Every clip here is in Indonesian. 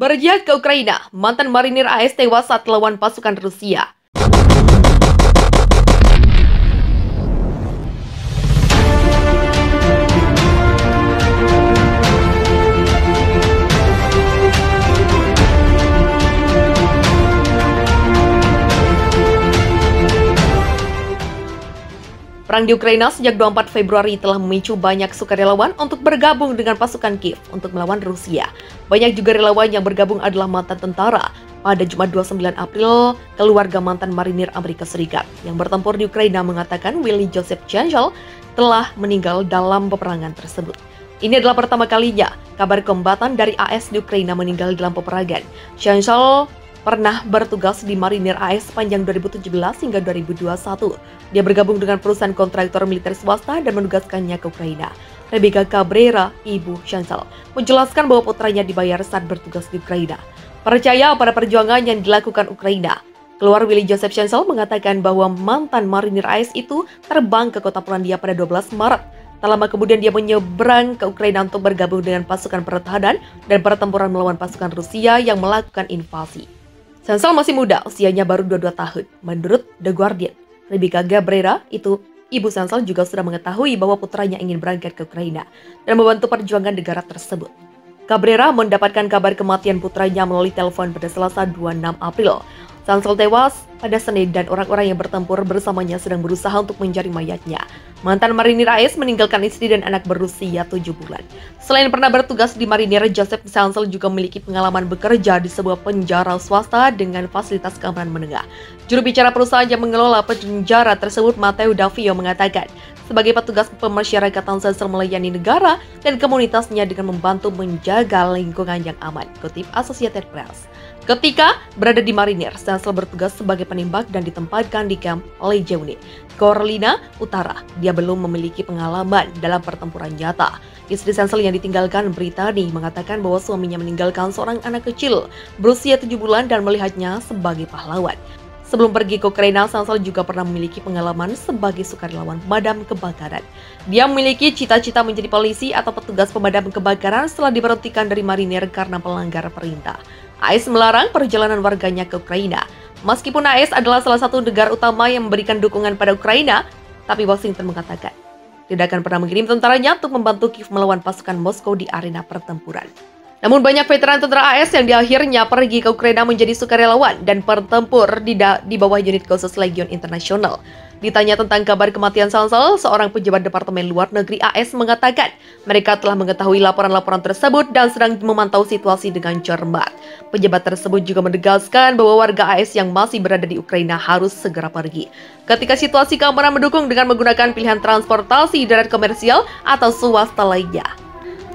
Berjihad ke Ukraina, mantan marinir AS tewas saat melawan pasukan Rusia. Perang di Ukraina sejak 24 Februari telah memicu banyak sukarelawan untuk bergabung dengan pasukan Kiev untuk melawan Rusia. Banyak juga relawan yang bergabung adalah mantan tentara. Pada Jumat 29 April, keluarga mantan marinir Amerika Serikat yang bertempur di Ukraina mengatakan Willie Joseph Chancel telah meninggal dalam peperangan tersebut. Ini adalah pertama kalinya kabar kombatan dari AS di Ukraina meninggal dalam peperangan. Chancel pernah bertugas di Marinir AS sepanjang 2017 hingga 2021. Dia bergabung dengan perusahaan kontraktor militer swasta dan menugaskannya ke Ukraina. Rebecca Cabrera, ibu Chancel, menjelaskan bahwa putranya dibayar saat bertugas di Ukraina. Percaya pada perjuangan yang dilakukan Ukraina. Keluar Willie Joseph Chancel mengatakan bahwa mantan Marinir AS itu terbang ke kota Polandia pada 12 Maret. Tak lama kemudian dia menyeberang ke Ukraina untuk bergabung dengan pasukan pertahanan dan pertempuran melawan pasukan Rusia yang melakukan invasi. Chancel masih muda, usianya baru 22 tahun. Menurut The Guardian, Rebecca Cabrera, ibu Chancel juga sudah mengetahui bahwa putranya ingin berangkat ke Ukraina dan membantu perjuangan negara tersebut. Cabrera mendapatkan kabar kematian putranya melalui telepon pada Selasa 26 April. Chancel tewas pada Senin dan orang-orang yang bertempur bersamanya sedang berusaha untuk mencari mayatnya. Mantan marinir AS meninggalkan istri dan anak berusia 7 bulan. Selain pernah bertugas di Marinir, Joseph Chancel juga memiliki pengalaman bekerja di sebuah penjara swasta dengan fasilitas keamanan menengah. Juru bicara perusahaan yang mengelola penjara tersebut, Matteo Davio, mengatakan, sebagai petugas pemasyarakatan, Chancel melayani negara dan komunitasnya dengan membantu menjaga lingkungan yang aman, kutip Associated Press. Ketika berada di Marinir, Chancel bertugas sebagai penembak dan ditempatkan di kamp Lejeune, Carolina Utara. Dia belum memiliki pengalaman dalam pertempuran nyata. Istri Chancel yang ditinggalkan Brittany mengatakan bahwa suaminya meninggalkan seorang anak kecil berusia 7 bulan dan melihatnya sebagai pahlawan. Sebelum pergi ke Ukraina, Chancel juga pernah memiliki pengalaman sebagai sukarelawan pemadam kebakaran. Dia memiliki cita-cita menjadi polisi atau petugas pemadam kebakaran setelah diberhentikan dari Marinir karena melanggar perintah. AS melarang perjalanan warganya ke Ukraina. Meskipun AS adalah salah satu negara utama yang memberikan dukungan pada Ukraina, tapi Washington mengatakan tidak akan pernah mengirim tentaranya untuk membantu Kiev melawan pasukan Moskow di arena pertempuran. Namun banyak veteran tentara AS yang di akhirnya pergi ke Ukraina menjadi sukarelawan dan bertempur di bawah unit khusus Legion Internasional. Ditanya tentang kabar kematian Chancel, seorang pejabat Departemen Luar Negeri AS mengatakan mereka telah mengetahui laporan-laporan tersebut dan sedang memantau situasi dengan cermat. Pejabat tersebut juga menegaskan bahwa warga AS yang masih berada di Ukraina harus segera pergi ketika situasi keamanan mendukung dengan menggunakan pilihan transportasi darat komersial atau swasta lainnya.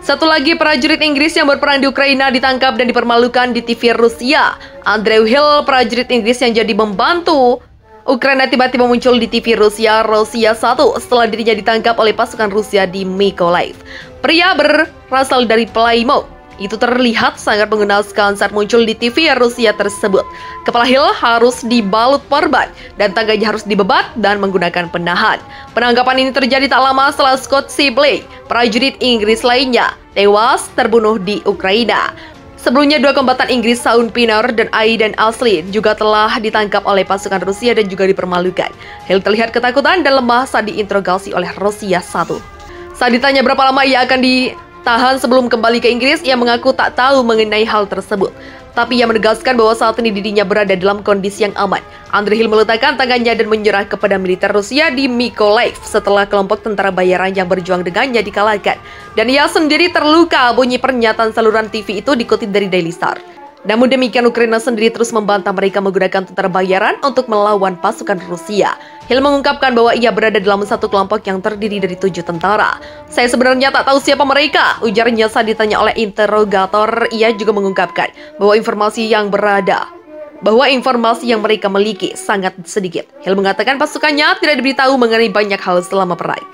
Satu lagi prajurit Inggris yang berperang di Ukraina ditangkap dan dipermalukan di TV Rusia. Andrew Hill, prajurit Inggris yang jadi membantu Ukraina, tiba-tiba muncul di TV Rusia 1 setelah dirinya ditangkap oleh pasukan Rusia di Mykolaiv. Pria berasal dari Plymouth itu terlihat sangat mengenaskan saat muncul di TV Rusia tersebut. Kepala Hill harus dibalut perban dan tangannya harus dibebat dan menggunakan penahan. Penangkapan ini terjadi tak lama setelah Scott Sibley, prajurit Inggris lainnya, tewas terbunuh di Ukraina. Sebelumnya, dua kombatan Inggris, Sean Pinner dan Aidan Ashley, juga telah ditangkap oleh pasukan Rusia dan juga dipermalukan. Hill terlihat ketakutan dan lemah saat diinterogasi oleh Rusia 1. Saat ditanya berapa lama ia akan ditahan sebelum kembali ke Inggris, ia mengaku tak tahu mengenai hal tersebut. Tapi ia menegaskan bahwa saat ini dirinya berada dalam kondisi yang aman. Andrew Hill meletakkan tangannya dan menyerah kepada militer Rusia di Mykolaiv setelah kelompok tentara bayaran yang berjuang dengannya dikalahkan. Dan ia sendiri terluka, bunyi pernyataan saluran TV itu dikutip dari Daily Star. Namun demikian, Ukraina sendiri terus membantah mereka menggunakan tentara bayaran untuk melawan pasukan Rusia. Hill mengungkapkan bahwa ia berada dalam satu kelompok yang terdiri dari 7 tentara. Saya sebenarnya tak tahu siapa mereka, ujarnya saat ditanya oleh interrogator. Ia juga mengungkapkan bahwa informasi yang mereka miliki sangat sedikit. Hill mengatakan pasukannya tidak diberitahu mengenai banyak hal selama perang.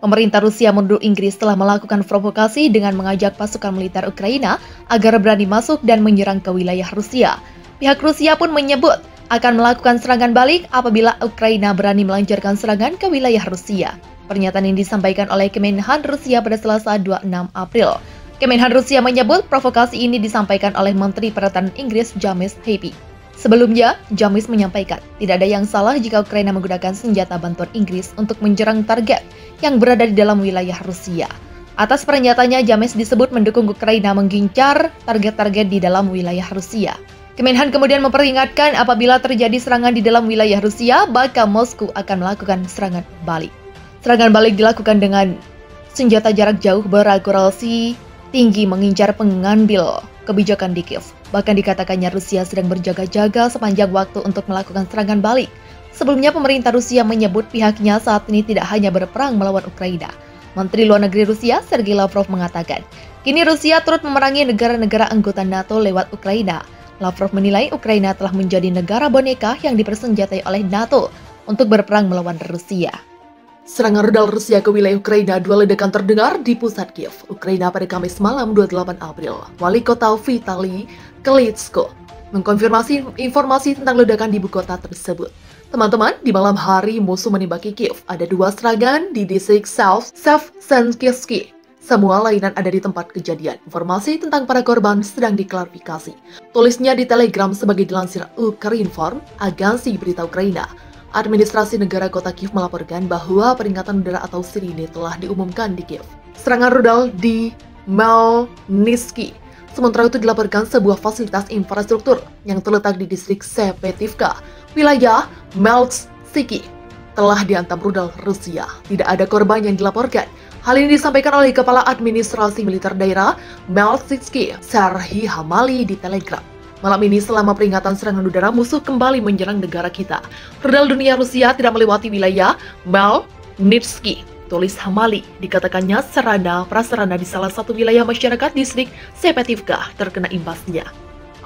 Pemerintah Rusia menuduh Inggris telah melakukan provokasi dengan mengajak pasukan militer Ukraina agar berani masuk dan menyerang ke wilayah Rusia. Pihak Rusia pun menyebut akan melakukan serangan balik apabila Ukraina berani melancarkan serangan ke wilayah Rusia. Pernyataan ini disampaikan oleh Kemenhan Rusia pada Selasa 26 April. Kemenhan Rusia menyebut provokasi ini disampaikan oleh Menteri Pertahanan Inggris James Heappey. Sebelumnya, James menyampaikan tidak ada yang salah jika Ukraina menggunakan senjata bantuan Inggris untuk menyerang target yang berada di dalam wilayah Rusia. Atas pernyataannya, James disebut mendukung Ukraina menggincar target-target di dalam wilayah Rusia. Kemenhan kemudian memperingatkan apabila terjadi serangan di dalam wilayah Rusia, maka Moskow akan melakukan serangan balik. Serangan balik dilakukan dengan senjata jarak jauh berakurasi tinggi mengincar pengambil kebijakan di Kiev. Bahkan dikatakannya Rusia sedang berjaga-jaga sepanjang waktu untuk melakukan serangan balik. Sebelumnya pemerintah Rusia menyebut pihaknya saat ini tidak hanya berperang melawan Ukraina. Menteri Luar Negeri Rusia Sergei Lavrov mengatakan, kini Rusia turut memerangi negara-negara anggota NATO lewat Ukraina. Lavrov menilai Ukraina telah menjadi negara boneka yang dipersenjatai oleh NATO untuk berperang melawan Rusia. Serangan rudal Rusia ke wilayah Ukraina, dua ledakan terdengar di pusat Kiev, Ukraina pada Kamis malam 28 April. Wali kota Vitali Klitschko mengkonfirmasi informasi tentang ledakan di ibu kota tersebut. Teman-teman, di malam hari musuh menembaki Kiev. Ada dua serangan di distrik South Shevchenkivsky. Semua layanan ada di tempat kejadian. Informasi tentang para korban sedang diklarifikasi. Tulisnya di Telegram sebagai dilansir Ukrinform, agensi berita Ukraina. Administrasi negara kota Kiev melaporkan bahwa peringatan udara atau sirine telah diumumkan di Kiev. Serangan rudal di Melnytsky. Sementara itu dilaporkan sebuah fasilitas infrastruktur yang terletak di distrik Sepetivka, wilayah Melnytsky, telah dihantam rudal Rusia. Tidak ada korban yang dilaporkan. Hal ini disampaikan oleh Kepala Administrasi Militer Daerah Melnytsky, Serhiy Hamali di Telegram. Malam ini selama peringatan serangan udara musuh kembali menyerang negara kita. Rudal dunia Rusia tidak melewati wilayah Melnytsky, tulis Hamali. Dikatakannya sarana prasarana di salah satu wilayah masyarakat distrik Sepetivka terkena imbasnya.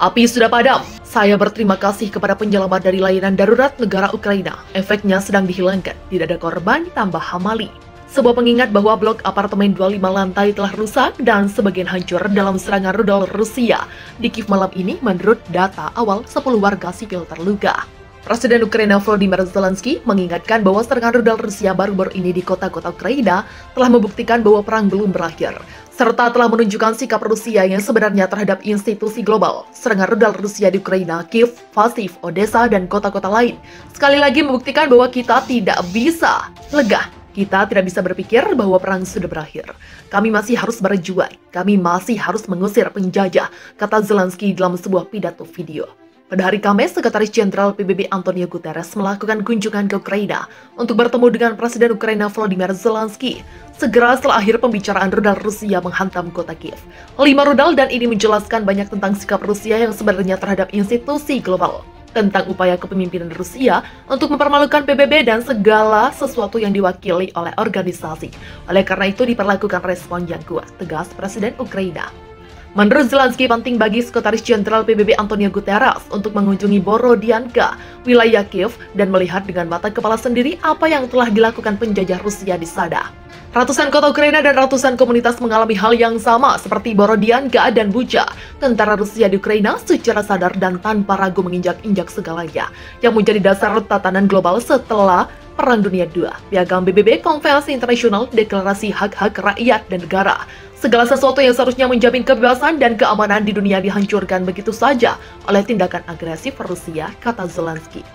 Api sudah padam. Saya berterima kasih kepada penyelamat dari layanan darurat negara Ukraina. Efeknya sedang dihilangkan. Tidak ada korban, tambah Hamali. Sebuah pengingat bahwa blok apartemen 25 lantai telah rusak dan sebagian hancur dalam serangan rudal Rusia di Kiev malam ini menurut data awal 10 warga sipil terluka. Presiden Ukraina Volodymyr Zelensky mengingatkan bahwa serangan rudal Rusia baru-baru ini di kota-kota Ukraina telah membuktikan bahwa perang belum berakhir, serta telah menunjukkan sikap Rusia yang sebenarnya terhadap institusi global. Serangan rudal Rusia di Ukraina, Kiev, Lviv, Odessa, dan kota-kota lain sekali lagi membuktikan bahwa kita tidak bisa legah. Kita tidak bisa berpikir bahwa perang sudah berakhir. Kami masih harus berjuang. Kami masih harus mengusir penjajah, kata Zelensky dalam sebuah pidato video. Pada hari Kamis, Sekretaris Jenderal PBB Antonio Guterres melakukan kunjungan ke Ukraina untuk bertemu dengan Presiden Ukraina Volodymyr Zelensky segera setelah akhir pembicaraan rudal Rusia menghantam kota Kiev. 5 rudal dan ini menjelaskan banyak tentang sikap Rusia yang sebenarnya terhadap institusi global, tentang upaya kepemimpinan Rusia untuk mempermalukan PBB dan segala sesuatu yang diwakili oleh organisasi. Oleh karena itu diperlakukan respon yang kuat, tegas Presiden Ukraina. Menurut Zelensky, penting bagi Sekretaris Jenderal PBB Antonio Guterres untuk mengunjungi Borodianka, wilayah Kiev, dan melihat dengan mata kepala sendiri apa yang telah dilakukan penjajah Rusia di sana. Ratusan kota Ukraina dan ratusan komunitas mengalami hal yang sama seperti Borodianka dan Bucha. Tentara Rusia di Ukraina secara sadar dan tanpa ragu menginjak-injak segalanya yang menjadi dasar tatanan global setelah Perang Dunia II, Piagam PBB, Konvensi Internasional, Deklarasi Hak-Hak Rakyat dan Negara. Segala sesuatu yang seharusnya menjamin kebebasan dan keamanan di dunia dihancurkan begitu saja oleh tindakan agresif Rusia, kata Zelensky.